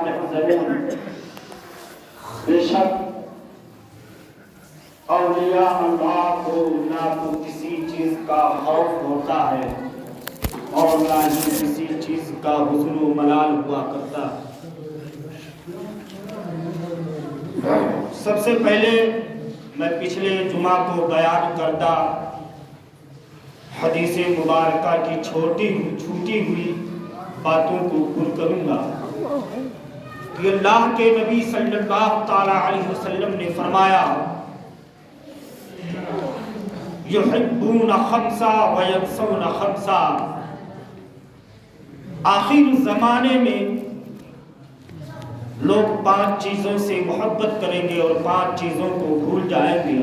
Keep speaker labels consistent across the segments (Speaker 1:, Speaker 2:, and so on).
Speaker 1: تحزنون، بے شک اولیاء اللہ کو نہ تو کسی چیز کا خوف ہوتا ہے اور نہ ہی کسی چیز کا حزن و ملال ہوا کرتا ہے۔ سب سے پہلے میں پچھلے جمعہ کو بیان کردہ حدیث مبارکہ کی چھوٹی ہوئی باتوں کو پر کروں گا کہ اللہ کے نبی صلی اللہ تعالی علیہ وسلم نے فرمایا یحبون خمسا وینسون خمسا، آخر زمانے میں لوگ 5 چیزوں سے محبت کریں گے اور 5 چیزوں کو بھول جائیں گے۔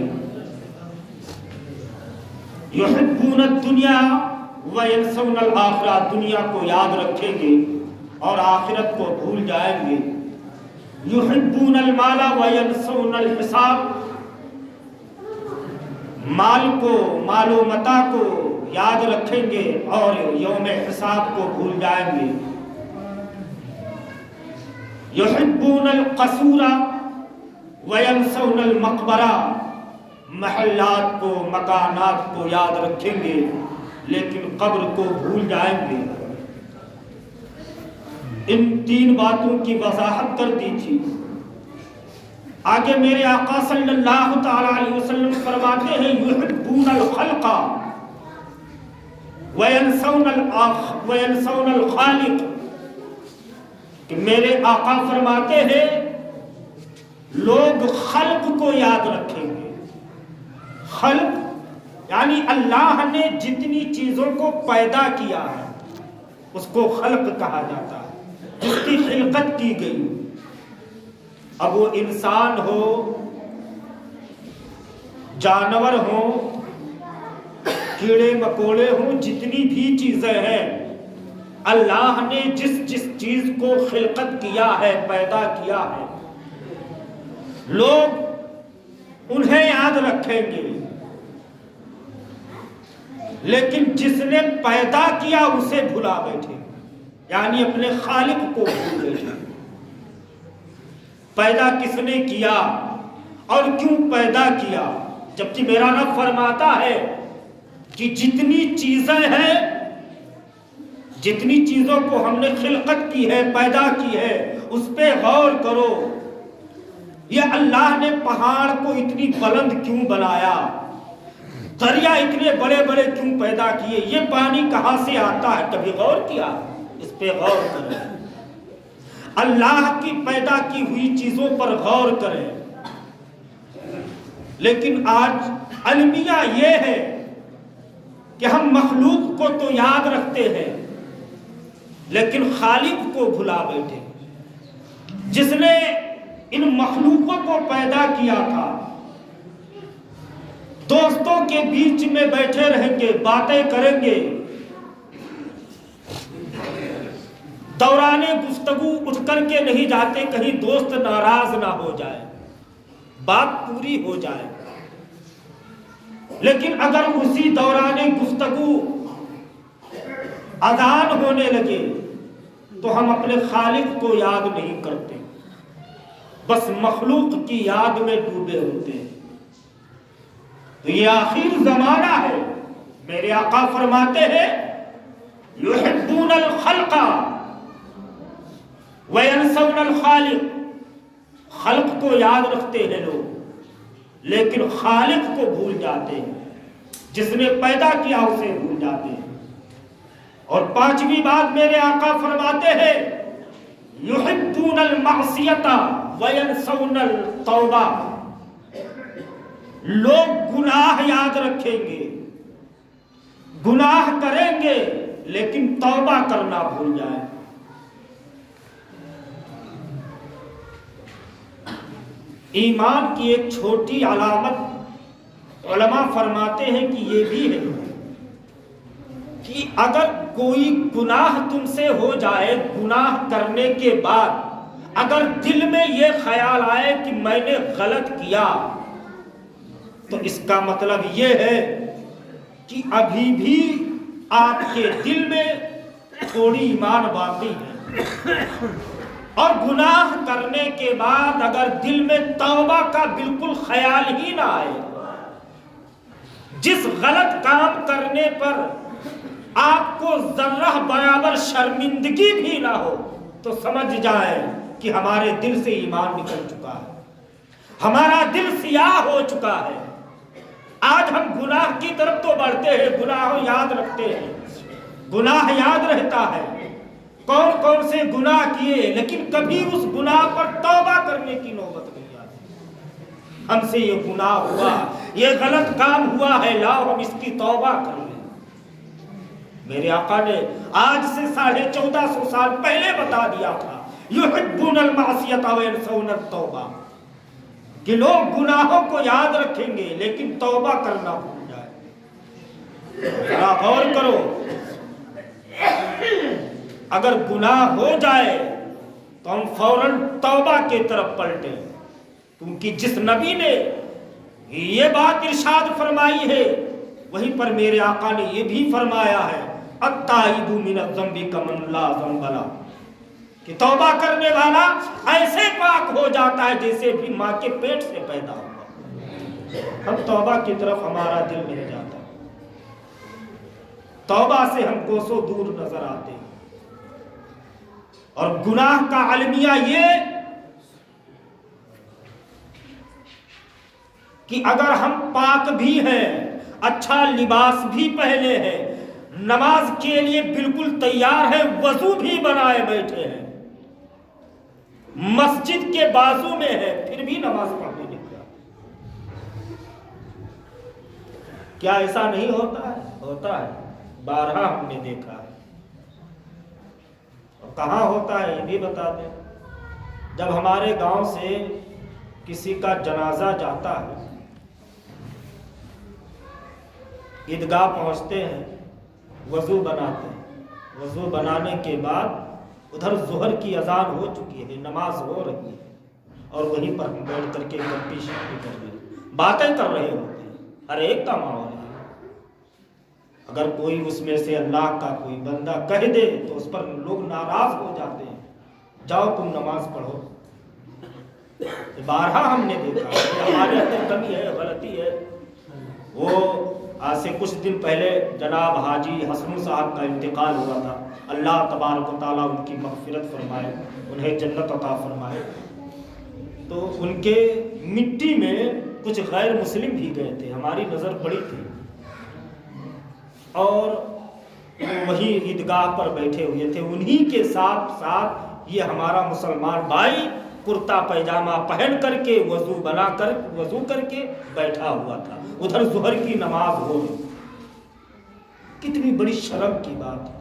Speaker 1: یحبون الدنیا وینسون الآخرہ، دنیا کو یاد رکھیں گے اور آخرت کو بھول جائیں گے۔ یحبون المال وینسون الحساب، مال و متاع کو یاد رکھیں گے اور یوم حساب کو بھول جائیں گے۔ یحبون القصور وینسون المقبرہ، محلات کو مکانات کو یاد رکھیں گے لیکن قبر کو بھول جائیں گے۔ ان 3 باتوں کی وضاحت کر دی تھی۔ آگے میرے آقا صلی اللہ تعالی علیہ وسلم فرماتے ہیں یحبون الخلق وینسون الخالق، کہ میرے آقا فرماتے ہیں لوگ خلق کو یاد رکھیں گے۔ خلق یعنی اللہ نے جتنی چیزوں کو پیدا کیا ہے اس کو خلق کہا جاتا ہے، جس کی خلقت کی گئی۔ اب وہ انسان ہو، جانور ہو، کیڑے مکوڑے ہوں، جتنی بھی چیزیں ہیں اللہ نے جس چیز کو خلقت کیا ہے، پیدا کیا ہے، لوگ انہیں یاد رکھیں گے لیکن جس نے پیدا کیا اسے بھلا بیٹھے، یعنی اپنے خالق کو بھول بیٹھے۔ پیدا کس نے کیا اور کیوں پیدا کیا؟ جبکہ میرا رب فرماتا ہے کہ جتنی چیزیں ہیں، جتنی چیزوں کو ہم نے خلقت کی ہے، پیدا کی ہے، اس پہ غور کرو۔ یہ اللہ نے پہاڑ کو اتنی بلند کیوں بنایا؟ دریا اتنے بڑے بڑے کیوں پیدا کیے؟ یہ پانی کہاں سے آتا ہے؟ کبھی غور کیا؟ اس پہ غور کریں، اللہ کی پیدا کی ہوئی چیزوں پر غور کریں۔ لیکن آج المیہ یہ ہے کہ ہم مخلوق کو تو یاد رکھتے ہیں لیکن خالق کو بھلا بیٹھے، جس نے ان مخلوقوں کو پیدا کیا تھا۔ دوستوں کے بیچ میں بیٹھے رہیں گے، باتیں کریں گے، دوران گفتگو اٹھ کر کے نہیں جاتے کہیں دوست ناراض نہ ہو جائے، بات پوری ہو جائے۔ لیکن اگر اسی دوران گفتگو اذان ہونے لگے تو ہم اپنے خالق کو یاد نہیں کرتے، بس مخلوق کی یاد میں ڈوبے ہوتے ہیں۔ تو یہ آخر زمانہ ہے۔ میرے آقا فرماتے ہیں یحبون الخلق وینسون الخالق، خلق کو یاد رکھتے ہیں لوگ لیکن خالق کو بھول جاتے ہیں، جس نے پیدا کیا اسے بھول جاتے ہیں۔ اور 5ویں بات میرے آقا فرماتے ہیں یحبون المعصیۃ وینسون التوبہ، لوگ گناہ یاد رکھیں گے، گناہ کریں گے لیکن توبہ کرنا بھول جائیں۔ ایمان کی ایک چھوٹی علامت علماء فرماتے ہیں کہ یہ بھی ہے کہ اگر کوئی گناہ تم سے ہو جائے، گناہ کرنے کے بعد اگر دل میں یہ خیال آئے کہ میں نے غلط کیا، تو اس کا مطلب یہ ہے کہ ابھی بھی آپ کے دل میں تھوڑی ایمان باقی ہے۔ اور گناہ کرنے کے بعد اگر دل میں توبہ کا بالکل خیال ہی نہ آئے، جس غلط کام کرنے پر آپ کو ذرہ برابر شرمندگی بھی نہ ہو، تو سمجھ جائیں کہ ہمارے دل سے ایمان نکل چکا ہے، ہمارا دل سیاہ ہو چکا ہے۔ آج ہم گناہ کی طرف تو بڑھتے ہیں، گناہ یاد رکھتے ہیں، گناہ یاد رہتا ہے کون کون سے گناہ کیے، لیکن کبھی اس گناہ پر توبہ کرنے کی نوبت نہیں آتی۔ ہم سے یہ گناہ ہوا، یہ غلط کام ہوا ہے، لاؤ ہم اس کی توبہ کر لیں۔ میرے آقا نے آج سے 1450 سال پہلے بتا دیا تھا، یحبون المعصیۃ وینسون التوبہ، کہ لوگ گناہوں کو یاد رکھیں گے لیکن توبہ کرنا بھول جائے۔ ذرا غور کرو، اگر گناہ ہو جائے تو ہم فوراً توبہ کی طرف پلٹیں، کیونکہ جس نبی نے یہ بات ارشاد فرمائی ہے وہیں پر میرے آقا نے یہ بھی فرمایا ہے، التائب من الذنب کمن لا ذنب لہ، کہ توبہ کرنے والا ایسے پاک ہو جاتا ہے جیسے بھی ماں کے پیٹ سے پیدا ہوا۔ ہم توبہ کی طرف ہمارا دل نہیں جاتا، توبہ سے ہم کوسوں دور نظر آتے ہیں۔ اور گناہ کا المیہ یہ کہ اگر ہم پاک بھی ہیں، اچھا لباس بھی پہنے ہیں، نماز کے لیے بالکل تیار ہے، وضو بھی بنائے بیٹھے ہیں، مسجد کے بازو میں ہے، پھر بھی نماز پڑھنے نہیں جاتے۔ کیا ایسا نہیں ہوتا ہے؟ ہوتا ہے، بارہا ہم نے دیکھا ہے۔ اور کہاں ہوتا ہے یہ بھی بتا دیں، جب ہمارے گاؤں سے کسی کا جنازہ جاتا ہے، عیدگاہ پہنچتے ہیں، وضو بناتے ہیں، وضو بنانے کے بعد ادھر ظہر کی اذان ہو چکی ہے، نماز ہو رہی ہے، اور وہیں پر ہم بیٹھ کر کے گپی شپی کر رہے ہیں، باتیں کر رہے ہوتے ہیں، ہر ایک کا ماحول ہے۔ اگر کوئی اس میں سے اللہ کا کوئی بندہ کہہ دے تو اس پر لوگ ناراض ہو جاتے ہیں، جاؤ تم نماز پڑھو۔ بارہا ہم نے دیکھا ہے، ہمارے اندر کمی ہے، غلطی ہے۔ وہ آج سے کچھ دن پہلے جناب حاجی حسن صاحب کا انتقال ہوا تھا، اللہ تبارک و تعالیٰ ان کی مغفرت فرمائے، انہیں جنت عطا فرمائے۔ تو ان کے مٹی میں کچھ غیر مسلم بھی گئے تھے، ہماری نظر پڑی تھی، اور وہی عیدگاہ پر بیٹھے ہوئے تھے، انہی کے ساتھ ساتھ یہ ہمارا مسلمان بھائی کرتا پیجامہ پہن کر کے وضو کر کے بیٹھا ہوا تھا، ادھر ظہر کی نماز ہو رہی۔ کتنی بڑی شرم کی بات ہے،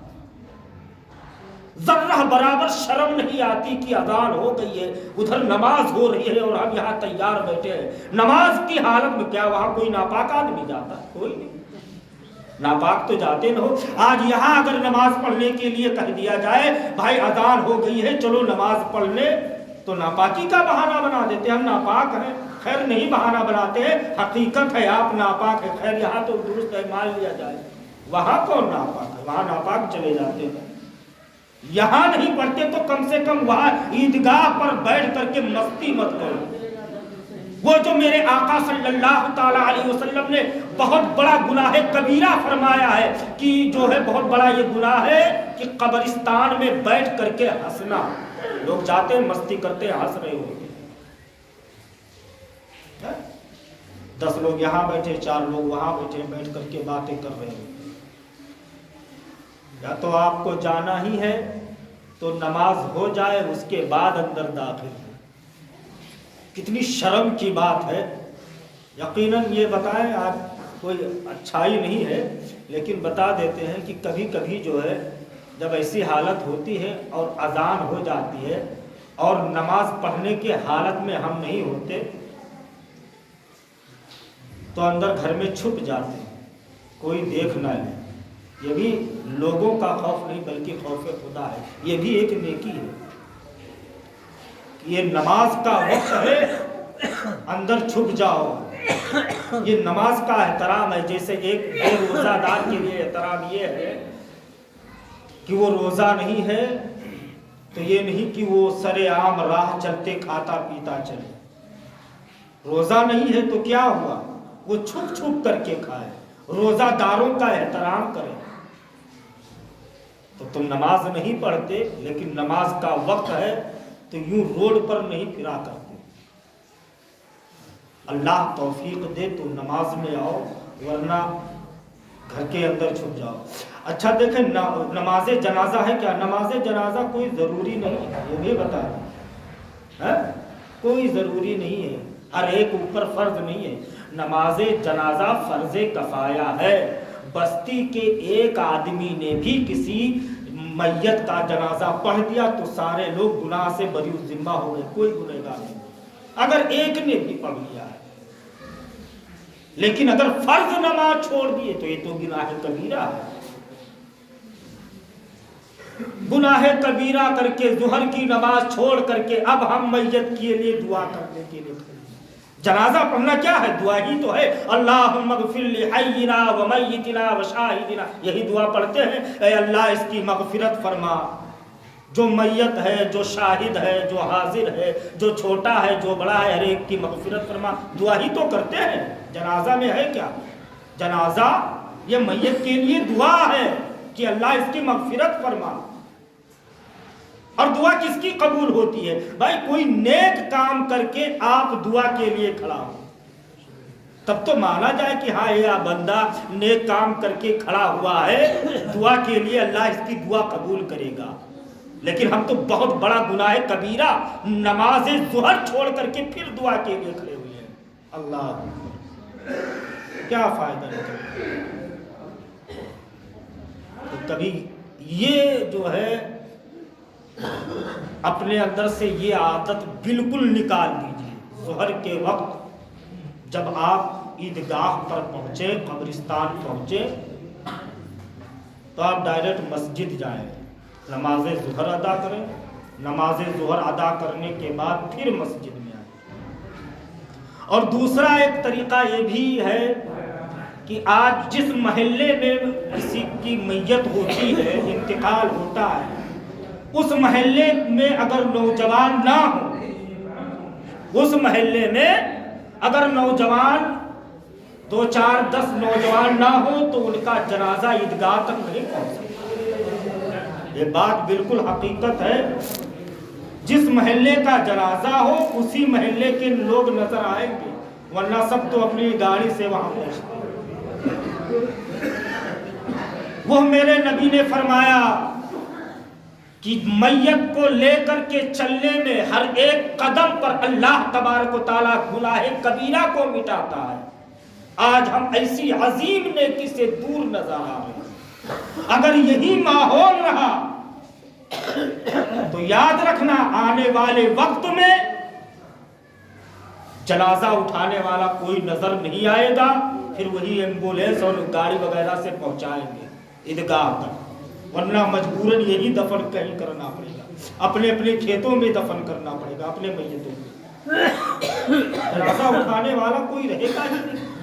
Speaker 1: ذرہ برابر شرم نہیں آتی کہ اذان ہو گئی ہے، ادھر نماز ہو رہی ہے اور ہم یہاں تیار بیٹھے ہیں۔ نماز کی حالت میں کیا وہاں کوئی ناپاک آدمی جاتا ہے؟ کوئی نہیں، ناپاک تو جاتے نہ ہو۔ آج یہاں اگر نماز پڑھنے کے لیے کہہ دیا جائے بھائی اذان ہو گئی ہے چلو نماز پڑھ لیں، تو ناپاکی کا بہانہ بنا دیتے ہیں، ہم ناپاک ہیں۔ خیر نہیں بہانہ بناتے ہیں، حقیقت ہے آپ ناپاک ہے، خیر یہاں تو درست ہے مان لیا جائے، وہاں کون ناپاک ہے؟ وہاں ناپاک چلے جاتے ہیں۔ یہاں نہیں پڑھتے تو کم سے کم وہاں عیدگاہ پر بیٹھ کر کے مستی مت کرو۔ وہ جو میرے آقا صلی اللہ تعالی علیہ وسلم نے بہت بڑا گناہ کبیرہ فرمایا ہے کہ جو ہے بہت بڑا یہ گناہ ہے کہ قبرستان میں بیٹھ کر کے ہنسنا۔ لوگ جاتے ہیں مستی کرتے ہیں، ہنس رہے ہوتے ہیں، 10 لوگ یہاں بیٹھے، 4 لوگ وہاں بیٹھے، بیٹھ کر کے باتیں کر رہے ہوتے ہیں۔ یا تو آپ کو جانا ہی ہے تو نماز ہو جائے اس کے بعد اندر داخل ہو۔ کتنی شرم کی بات ہے۔ یقیناً یہ بتائیں، آج کوئی اچھائی نہیں ہے لیکن بتا دیتے ہیں کہ کبھی کبھی جو ہے جب ایسی حالت ہوتی ہے اور اذان ہو جاتی ہے اور نماز پڑھنے کی حالت میں ہم نہیں ہوتے تو اندر گھر میں چھپ جاتے ہیں، کوئی دیکھ نہ لے۔ یہ بھی لوگوں کا خوف نہیں بلکہ خوف خدا ہے، یہ بھی ایک نیکی ہے۔ یہ نماز کا وقت ہے، اندر چھپ جاؤ، یہ نماز کا احترام ہے۔ جیسے ایک بے روزہ دار کے لیے احترام یہ ہے کہ وہ روزہ نہیں ہے تو یہ نہیں کہ وہ سرے عام راہ چلتے کھاتا پیتا چلے. روزہ نہیں ہے تو کیا ہوا؟ وہ چھپ چھپ کر کے کھائے، روزہ داروں کا احترام کرے. تو تم نماز نہیں پڑھتے لیکن نماز کا وقت ہے تو یوں روڈ پر نہیں پھرا کرتے. اللہ توفیق دے تو نماز میں آؤ، ورنہ گھر کے اندر چھپ جاؤ. اچھا دیکھیں، نماز جنازہ ہے کیا؟ نماز جنازہ کوئی ضروری نہیں ہے، یہ بھی بتا رہے ہیں، کوئی ضروری نہیں ہے، ہر ایک اوپر فرض نہیں ہے. نماز جنازہ فرض کفایہ ہے. بستی کے ایک آدمی نے بھی کسی میت کا جنازہ پڑھ دیا تو سارے لوگ گناہ سے بری الذمہ ہو گئے، کوئی گنہگار نہیں اگر ایک نے بھی پڑھ لیا ہے. لیکن اگر فرض نماز چھوڑ دیے تو یہ تو گناہ کبیرہ ہے. گناہ کبیرہ کر کے ظہر کی نماز چھوڑ کر کے اب ہم میت کے لیے دعا کرنے کے لیے کھڑے. جنازہ پڑھنا کیا ہے؟ دعا ہی تو ہے. اللہم اغفر لحینا و میتنا و شاہدنا، یہی دعا پڑھتے ہیں، اے اللہ اس کی مغفرت فرما، جو میت ہے، جو شاہد ہے، جو حاضر ہے، جو چھوٹا ہے، جو بڑا ہے، ہر ایک کی مغفرت فرما. دعا ہی تو کرتے ہیں. جنازہ میں ہے کیا؟ جنازہ یہ میت کے لیے دعا ہے کہ اللہ اس کی مغفرت فرما. اور دعا کس کی قبول ہوتی ہے؟ بھائی کوئی نیک کام کر کے آپ دعا کے لیے کھڑا ہو تب تو مانا جائے کہ ہاں یہ بندہ نیک کام کر کے کھڑا ہوا ہے، دعا کے لیے اللہ اس کی دعا قبول کرے گا. لیکن ہم تو بہت بڑا گناہ کبیرہ نماز ظہر چھوڑ کر کے پھر دعا کے لیے کھڑے ہوئے ہیں. اللہ کیا فائدہ ہے؟ تو کبھی یہ جو ہے اپنے اندر سے یہ عادت بالکل نکال دیجیے. ظہر کے وقت جب آپ عیدگاہ پر پہنچے، قبرستان پہنچے، تو آپ ڈائریکٹ مسجد جائیں، نماز ظہر ادا کریں. نماز ظہر ادا کرنے کے بعد پھر مسجد میں آئیں. اور دوسرا ایک طریقہ یہ بھی ہے کہ آج جس محلے میں کسی کی میت ہوتی ہے، انتقال ہوتا ہے، اس محلے میں اگر نوجوان نہ ہو، اس محلے میں اگر نوجوان 2 4 10 نوجوان نہ ہو تو ان کا جنازہ عیدگاہ تک نہیں پہنچ سکتا. یہ بات بالکل حقیقت ہے. جس محلے کا جنازہ ہو اسی محلے کے لوگ نظر آئیں گے، ورنہ سب تو اپنی گاڑی سے وہاں پہنچتے ہیں. وہ میرے نبی نے فرمایا کہ میت کو لے کر کے چلنے میں ہر ایک قدم پر اللہ تبارک و تعالیٰ گناہ کبیرہ کو مٹاتا ہے. آج ہم ایسی عظیم نیکی سے دور نظر آ رہے ہیں. اگر یہی ماحول رہا تو یاد رکھنا آنے والے وقت میں جنازہ اٹھانے والا کوئی نظر نہیں آئے گا. پھر وہی ایمبولینس اور گاڑی وغیرہ سے پہنچائیں گے عیدگاہ تک، ورنہ مجبوراً یہی دفن کہیں کرنا پڑے گا، اپنے اپنے کھیتوں میں دفن کرنا پڑے گا، اپنے میتوں میں. جنازہ اٹھانے والا کوئی رہے گا ہی نہیں.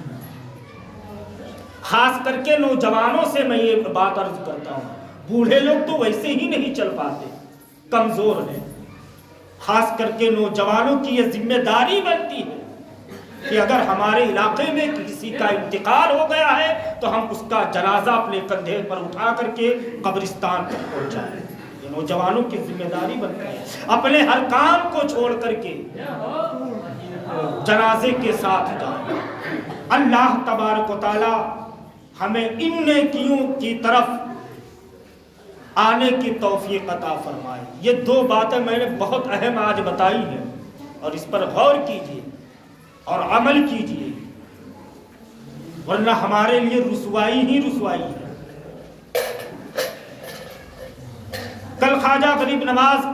Speaker 1: خاص کر کے نوجوانوں سے میں یہ بات عرض کرتا ہوں، بوڑھے لوگ تو ویسے ہی نہیں چل پاتے، کمزور ہیں. خاص کر کے نوجوانوں کی یہ ذمہ داری بنتی ہے کہ اگر ہمارے علاقے میں کسی کا انتقال ہو گیا ہے تو ہم اس کا جنازہ اپنے کندھے پر اٹھا کر کے قبرستان تک پہنچائیں. یہ نوجوانوں کی ذمہ داری بنتی ہے. اپنے ہر کام کو چھوڑ کر کے جنازے کے ساتھ جائیں. اللہ تبارک و تعالی ہمیں ان نیکیوں کی طرف آنے کی توفیق عطا فرمائے. یہ 2 باتیں میں نے بہت اہم آج بتائی ہیں، اور اس پر غور کیجیے اور عمل کیجیے، ورنہ ہمارے لیے رسوائی ہی رسوائی ہے. کل خواجہ غریب نواز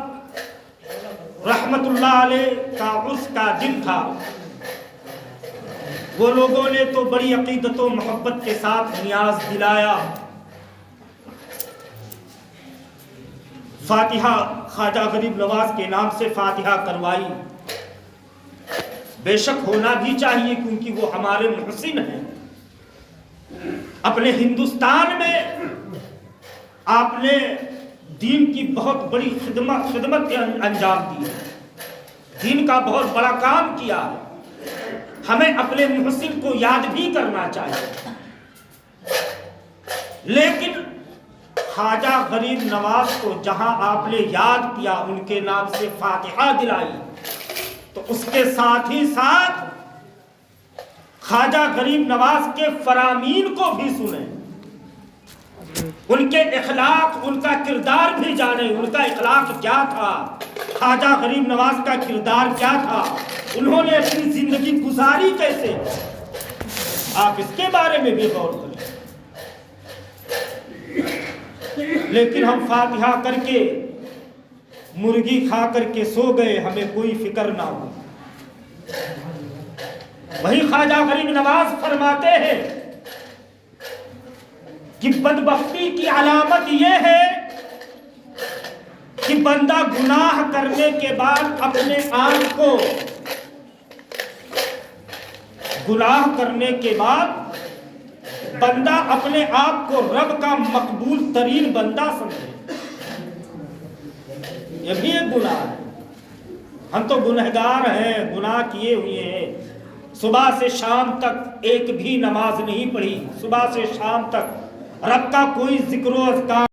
Speaker 1: رحمت اللہ علیہ کا عرس کا دن تھا. وہ لوگوں نے تو بڑی عقیدت و محبت کے ساتھ نیاز دلایا. فاتحہ خواجہ غریب نواز کے نام سے فاتحہ کروائی. بے شک ہونا بھی چاہیے کیونکہ وہ ہمارے محسن ہیں. اپنے ہندوستان میں آپ نے دین کی بہت بڑی خدمت انجام دی ہے، دین کا بہت بڑا کام کیا ہے، ہمیں اپنے محسن کو یاد بھی کرنا چاہیے۔ لیکن خواجہ غریب نواز کو جہاں آپ نے یاد کیا، ان کے نام سے فاتحہ دلائی، تو اس کے ساتھ ہی ساتھ خواجہ غریب نواز کے فرامین کو بھی سنیں، ان کے اخلاق، ان کا کردار بھی جانیں، ان کا اخلاق کیا تھا، خواجہ غریب نواز کا کردار کیا تھا، انہوں نے اپنی زندگی گزاری کیسے، آپ اس کے بارے میں بھی غور کریں۔ لیکن ہم فاتحہ کر کے مرغی کھا کر کے سو گئے، ہمیں کوئی فکر نہ ہو۔ وہی خواجہ غریب نواز فرماتے ہیں کہ بدبختی کی علامت یہ ہے کہ بندہ گناہ کرنے کے بعد اپنے آپ کو، گناہ کرنے کے بعد بندہ اپنے آپ کو رب کا مقبول ترین بندہ سمجھے، یہ بھی ایک گناہ ہے۔ ہم تو گنہگار ہیں، گناہ کیے ہوئے ہیں، صبح سے شام تک ایک بھی نماز نہیں پڑھی، صبح سے شام تک رب کا کوئی ذکر و اذکار